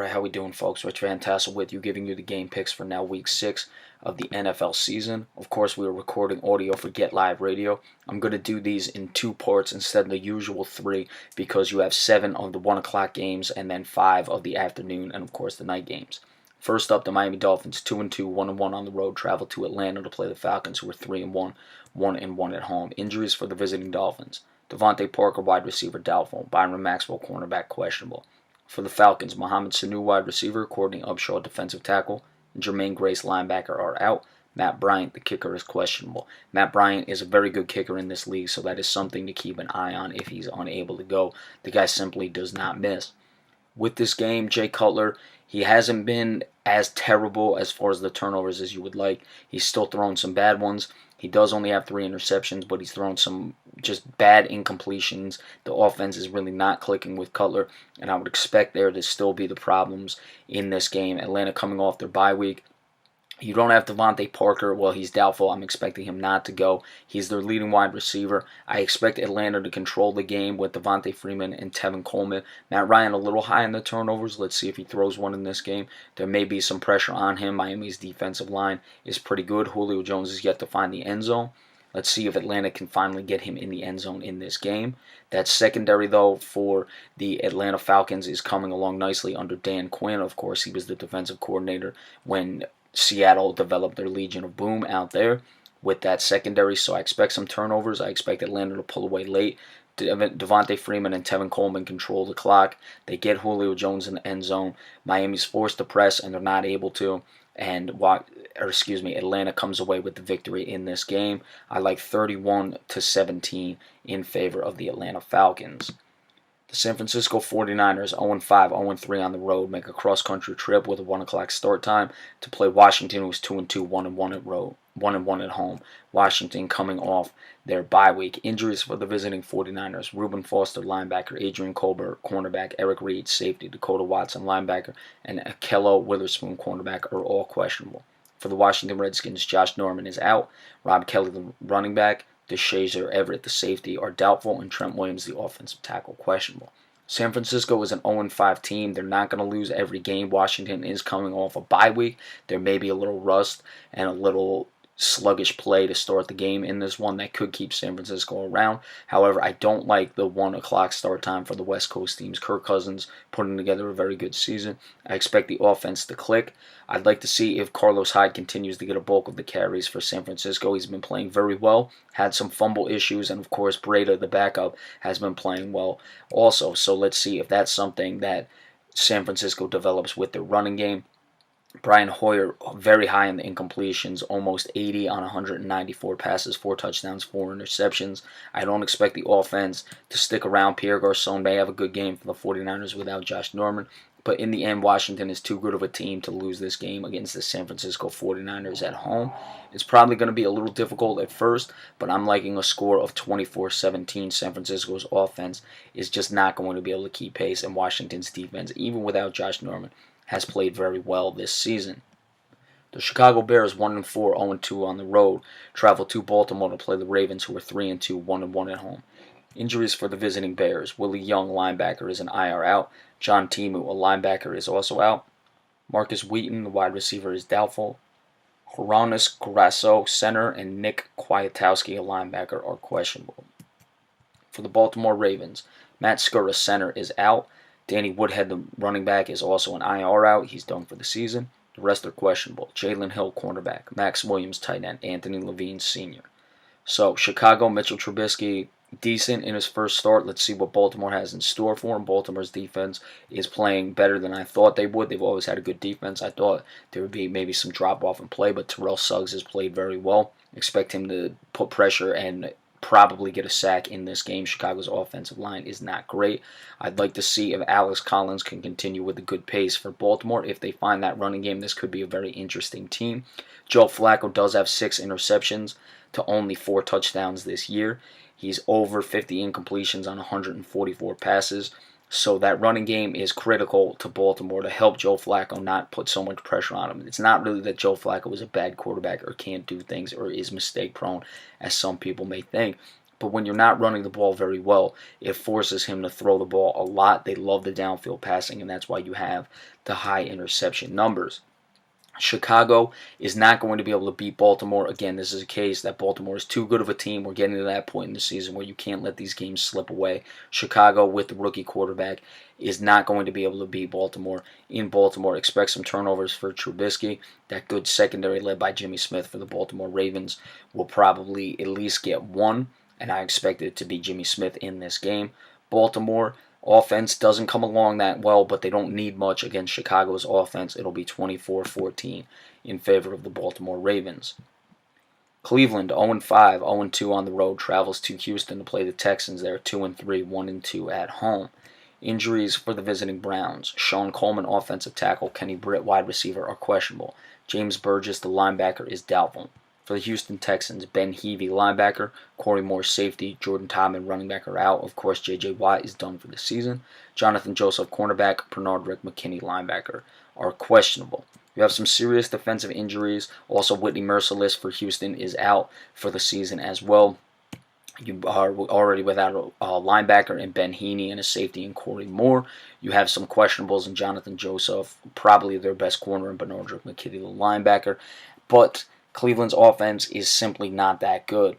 Alright, how we doing, folks? Rich Van Tassel with you, giving you the game picks for now week 6 of the NFL season. Of course, we are recording audio for Get Live Radio. I'm going to do these in 2 parts instead of the usual 3 because you have 7 of the 1 o'clock games and then 5 of the afternoon and, of course, the night games. First up, the Miami Dolphins, 2-2, 1-1 on the road, travel to Atlanta to play the Falcons, who are 3-1, 1-1 at home. Injuries for the visiting Dolphins. Devontae Parker, wide receiver, doubtful. Byron Maxwell, cornerback, questionable. For the Falcons, Mohamed Sanu, wide receiver, Courtney Upshaw, defensive tackle, and Jermaine Grace, linebacker, are out. Matt Bryant, the kicker, is questionable. Matt Bryant is a very good kicker in this league, so that is something to keep an eye on if he's unable to go. The guy simply does not miss. With this game, Jay Cutler, he hasn't been as terrible as far as the turnovers as you would like. He's still throwing some bad ones. He does only have 3 interceptions, but he's thrown some just bad incompletions. The offense is really not clicking with Cutler, and I would expect there to still be the problems in this game. Atlanta coming off their bye week. You don't have Devontae Parker. Well, he's doubtful. I'm expecting him not to go. He's their leading wide receiver. I expect Atlanta to control the game with Devontae Freeman and Tevin Coleman. Matt Ryan a little high in the turnovers. Let's see if he throws one in this game. There may be some pressure on him. Miami's defensive line is pretty good. Julio Jones is yet to find the end zone. Let's see if Atlanta can finally get him in the end zone in this game. That secondary, though, for the Atlanta Falcons is coming along nicely under Dan Quinn. Of course, he was the defensive coordinator when Seattle developed their Legion of Boom out there with that secondary, so I expect some turnovers. I expect Atlanta to pull away late. Devontae Freeman and Tevin Coleman control the clock. They get Julio Jones in the end zone. Miami's forced to press, and they're not able to. And Atlanta comes away with the victory in this game. I like 31-17 in favor of the Atlanta Falcons. The San Francisco 49ers, 0-5, 0-3 on the road, make a cross-country trip with a 1 o'clock start time to play Washington, who's 2-2, 1-1 at road, 1-1 at home. Washington coming off their bye week. Injuries for the visiting 49ers: Reuben Foster, linebacker; Adrian Colbert, cornerback; Eric Reed, safety; Dakota Watson, linebacker; and Akello Witherspoon, cornerback, are all questionable. For the Washington Redskins, Josh Norman is out. Rob Kelly, the running back; DeShazier Everett, the safety, are doubtful, and Trent Williams, the offensive tackle, questionable. San Francisco is an 0-5 team. They're not going to lose every game. Washington is coming off a bye week. There may be a little rust and a little sluggish play to start the game in this one that could keep San Francisco around. However, I don't like the 1 o'clock start time for the West Coast teams. Kirk Cousins putting together a very good season. I expect the offense to click. I'd like to see if Carlos Hyde continues to get a bulk of the carries for San Francisco. He's been playing very well, had some fumble issues, and of course Breda, the backup, has been playing well also. So let's see if that's something that San Francisco develops with their running game. Brian Hoyer, very high in the incompletions, almost 80 on 194 passes, 4 touchdowns, 4 interceptions. I don't expect the offense to stick around. Pierre Garçon may have a good game for the 49ers without Josh Norman, but in the end, Washington is too good of a team to lose this game against the San Francisco 49ers at home. It's probably going to be a little difficult at first, but I'm liking a score of 24-17. San Francisco's offense is just not going to be able to keep pace, and Washington's defense, even without Josh Norman, has played very well this season. The Chicago Bears, 1-4, 0-2 on the road, travel to Baltimore to play the Ravens, who are 3-2, 1-1 at home. Injuries for the visiting Bears: Willie Young, linebacker, is an IR out. John Timu, a linebacker, is also out. Marcus Wheaton, the wide receiver, is doubtful. Horonis Grasso, center, and Nick Kwiatkowski, a linebacker, are questionable. For the Baltimore Ravens, Matt Skura, center, is out. Danny Woodhead, the running back, is also an IR out. He's done for the season. The rest are questionable. Jalen Hill, cornerback; Max Williams, tight end; Anthony Levine, senior. So, Chicago, Mitchell Trubisky, decent in his first start. Let's see what Baltimore has in store for him. Baltimore's defense is playing better than I thought they would. They've always had a good defense. I thought there would be maybe some drop-off in play, but Terrell Suggs has played very well. Expect him to put pressure and probably get a sack in this game. Chicago's offensive line is not great. I'd like to see if Alex Collins can continue with a good pace for Baltimore. If they find that running game, this could be a very interesting team. Joe Flacco does have 6 interceptions to only 4 touchdowns this year. He's over 50 incompletions on 144 passes. So that running game is critical to Baltimore to help Joe Flacco not put so much pressure on him. It's not really that Joe Flacco is a bad quarterback or can't do things or is mistake prone, as some people may think. But when you're not running the ball very well, it forces him to throw the ball a lot. They love the downfield passing, and that's why you have the high interception numbers. Chicago is not going to be able to beat Baltimore. Again, this is a case that Baltimore is too good of a team. We're getting to that point in the season where you can't let these games slip away. Chicago, with the rookie quarterback, is not going to be able to beat Baltimore. In Baltimore, expect some turnovers for Trubisky. That good secondary led by Jimmy Smith for the Baltimore Ravens will probably at least get one, and I expect it to be Jimmy Smith in this game. Baltimore offense doesn't come along that well, but they don't need much against Chicago's offense. It'll be 24-14 in favor of the Baltimore Ravens. Cleveland 0-5, 0-2 on the road, travels to Houston to play the Texans. They're 2-3, 1-2 at home. Injuries for the visiting Browns. Sean Coleman, offensive tackle. Kenny Britt, wide receiver, are questionable. James Burgess, the linebacker, is doubtful. For the Houston Texans, Ben Heavey, linebacker, Corey Moore, safety, Jordan Todman, running back, are out. Of course, J.J. Watt is done for the season. Jonathan Joseph, cornerback, Bernard Rick McKinney, linebacker, are questionable. You have some serious defensive injuries. Also, Whitney Merciless for Houston is out for the season as well. You are already without a linebacker in Ben Heaney and a safety in Corey Moore. You have some questionables in Jonathan Joseph, probably their best corner, and Bernard Rick McKinney, the linebacker. But Cleveland's offense is simply not that good.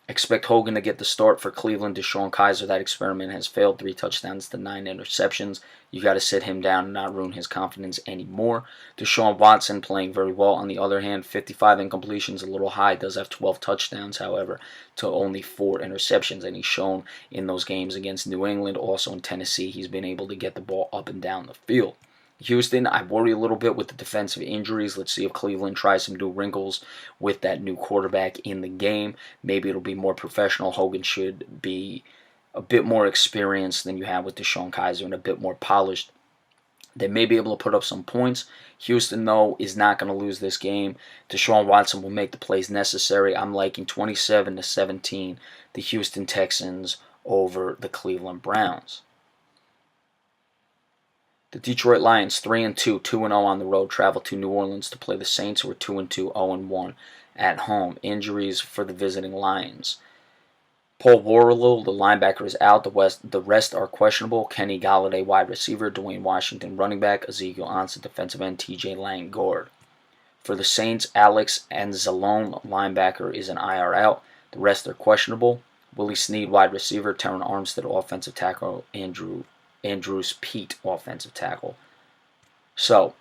Expect Hogan to get the start for Cleveland. DeShone Kizer, that experiment has failed. 3 touchdowns to 9 interceptions. You got to sit him down and not ruin his confidence anymore. Deshaun Watson playing very well. On the other hand, 55 incompletions, a little high. Does have 12 touchdowns, however, to only 4 interceptions. And he's shown in those games against New England, also in Tennessee, he's been able to get the ball up and down the field. Houston, I worry a little bit with the defensive injuries. Let's see if Cleveland tries some new wrinkles with that new quarterback in the game. Maybe it'll be more professional. Hogan should be a bit more experienced than you have with DeShone Kizer and a bit more polished. They may be able to put up some points. Houston, though, is not going to lose this game. Deshaun Watson will make the plays necessary. I'm liking 27-17, the Houston Texans over the Cleveland Browns. The Detroit Lions, 3-2, 2-0 on the road, travel to New Orleans to play the Saints, who are 2-2, 0-1 at home. Injuries for the visiting Lions. Paul Warrilow, the linebacker, is out. The rest are questionable. Kenny Golladay, wide receiver. Dwayne Washington, running back. Ezekiel Ansah, defensive end. TJ Lang, guard. For the Saints, Alex Anzalone, linebacker, is an IR out. The rest are questionable. Willie Snead, wide receiver. Terron Armstead, offensive tackle. Andrews Pete, offensive tackle. So,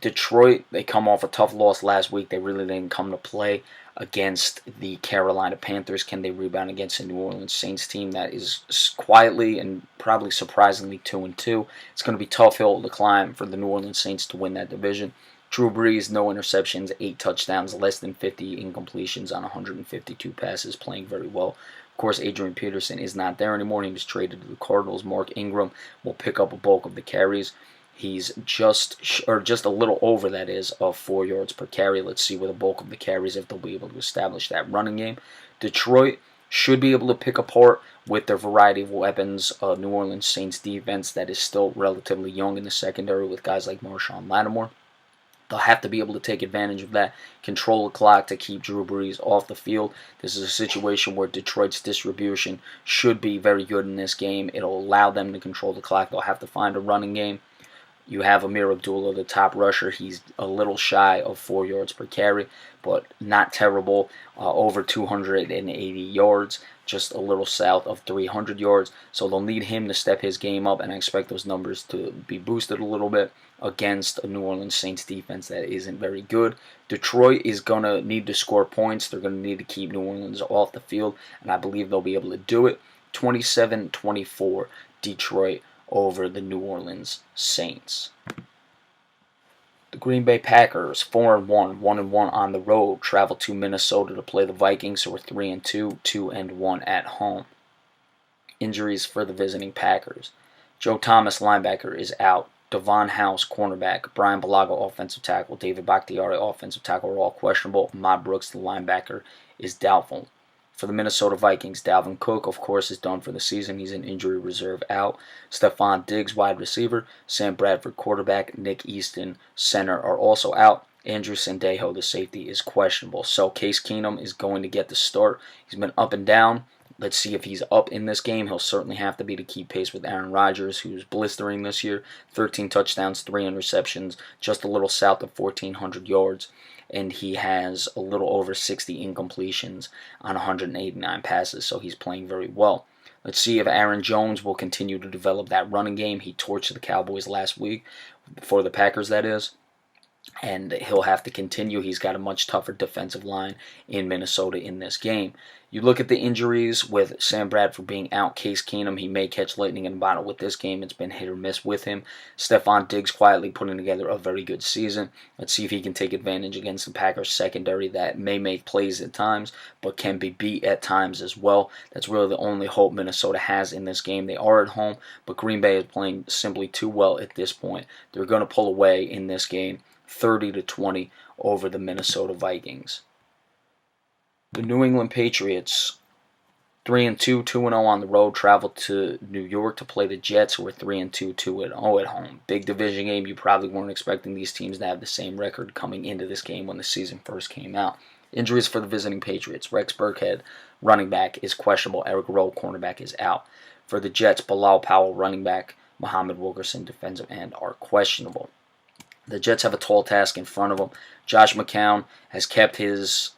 Detroit, they come off a tough loss last week. They really didn't come to play against the Carolina Panthers. Can they rebound against a New Orleans Saints team that is quietly and probably surprisingly 2-2? It's going to be a tough hill to climb for the New Orleans Saints to win that division. Drew Brees, no interceptions, 8 touchdowns, less than 50 incompletions on 152 passes, playing very well. Of course, Adrian Peterson is not there anymore. He was traded to the Cardinals. Mark Ingram will pick up a bulk of the carries. He's just a little over, that is, of 4 yards per carry. Let's see where the bulk of the carries, if they'll be able to establish that running game. Detroit should be able to pick apart with their variety of weapons. New Orleans Saints defense that is still relatively young in the secondary with guys like Marshawn Lattimore. They'll have to be able to take advantage of that, control the clock to keep Drew Brees off the field. This is a situation where Detroit's distribution should be very good in this game. It'll allow them to control the clock. They'll have to find a running game. You have Amir Abdullah, the top rusher. He's a little shy of 4 yards per carry, but not terrible. Over 280 yards, just a little south of 300 yards. So they'll need him to step his game up, and I expect those numbers to be boosted a little bit against a New Orleans Saints defense that isn't very good. Detroit is going to need to score points. They're going to need to keep New Orleans off the field, and I believe they'll be able to do it. 27-24, Detroit over the New Orleans Saints. The Green Bay Packers, 4-1, 1-1 on the road, travel to Minnesota to play the Vikings, who are 3-2, 2-1 at home. Injuries for the visiting Packers. Joe Thomas, linebacker, is out. Devon House, cornerback. Brian Bulaga, offensive tackle. David Bakhtiari, offensive tackle, are all questionable. Ahmad Brooks, the linebacker, is doubtful. For the Minnesota Vikings, Dalvin Cook, of course, is done for the season. He's in injury reserve out. Stephon Diggs, wide receiver. Sam Bradford, quarterback. Nick Easton, center, are also out. Andrew Sendejo, the safety, is questionable. So Case Keenum is going to get the start. He's been up and down. Let's see if he's up in this game. He'll certainly have to be to keep pace with Aaron Rodgers, who's blistering this year. 13 touchdowns, 3 interceptions, just a little south of 1,400 yards. And he has a little over 60 incompletions on 189 passes, so he's playing very well. Let's see if Aaron Jones will continue to develop that running game. He torched the Cowboys last week, for the Packers, that is. And he'll have to continue. He's got a much tougher defensive line in Minnesota in this game. You look at the injuries with Sam Bradford being out, Case Keenum, he may catch lightning in a bottle with this game. It's been hit or miss with him. Stephon Diggs quietly putting together a very good season. Let's see if he can take advantage against the Packers secondary that may make plays at times, but can be beat at times as well. That's really the only hope Minnesota has in this game. They are at home, but Green Bay is playing simply too well at this point. They're going to pull away in this game, 30-20 over the Minnesota Vikings. The New England Patriots, 3-2, 2-0 on the road, traveled to New York to play the Jets, who are 3-2, 2-0 at home. Big division game. You probably weren't expecting these teams to have the same record coming into this game when the season first came out. Injuries for the visiting Patriots. Rex Burkhead, running back, is questionable. Eric Rowe, cornerback, is out. For the Jets, Bilal Powell, running back, Muhammad Wilkerson, defensive end, are questionable. The Jets have a tall task in front of them. Josh McCown has kept his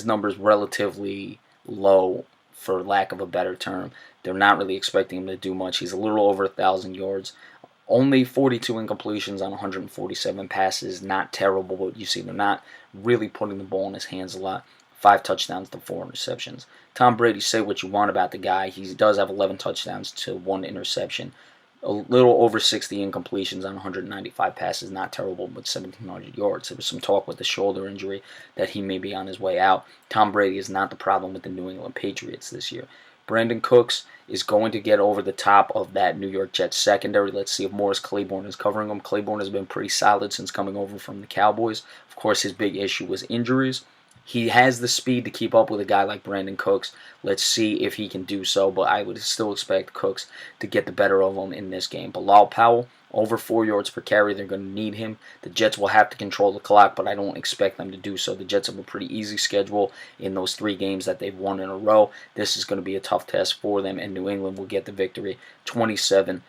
numbers relatively low, for lack of a better term. They're not really expecting him to do much. He's a little over 1,000 yards. Only 42 incompletions on 147 passes. Not terrible, but you see they're not really putting the ball in his hands a lot. 5 touchdowns to 4 interceptions. Tom Brady, say what you want about the guy. He does have 11 touchdowns to 1 interception. A little over 60 incompletions on 195 passes. Not terrible, but 1,700 yards. There was some talk with the shoulder injury that he may be on his way out. Tom Brady is not the problem with the New England Patriots this year. Brandon Cooks is going to get over the top of that New York Jets secondary. Let's see if Morris Claiborne is covering him. Claiborne has been pretty solid since coming over from the Cowboys. Of course, his big issue was injuries. He has the speed to keep up with a guy like Brandon Cooks. Let's see if he can do so, but I would still expect Cooks to get the better of him in this game. Bilal Powell, over 4 yards per carry. They're going to need him. The Jets will have to control the clock, but I don't expect them to do so. The Jets have a pretty easy schedule in those 3 games that they've won in a row. This is going to be a tough test for them, and New England will get the victory 27-14,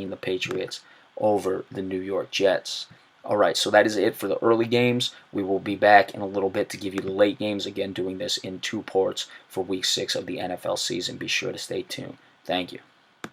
the Patriots over the New York Jets. Alright, so that is it for the early games. We will be back in a little bit to give you the late games. Again, doing this in 2 parts for Week 6 of the NFL season. Be sure to stay tuned. Thank you.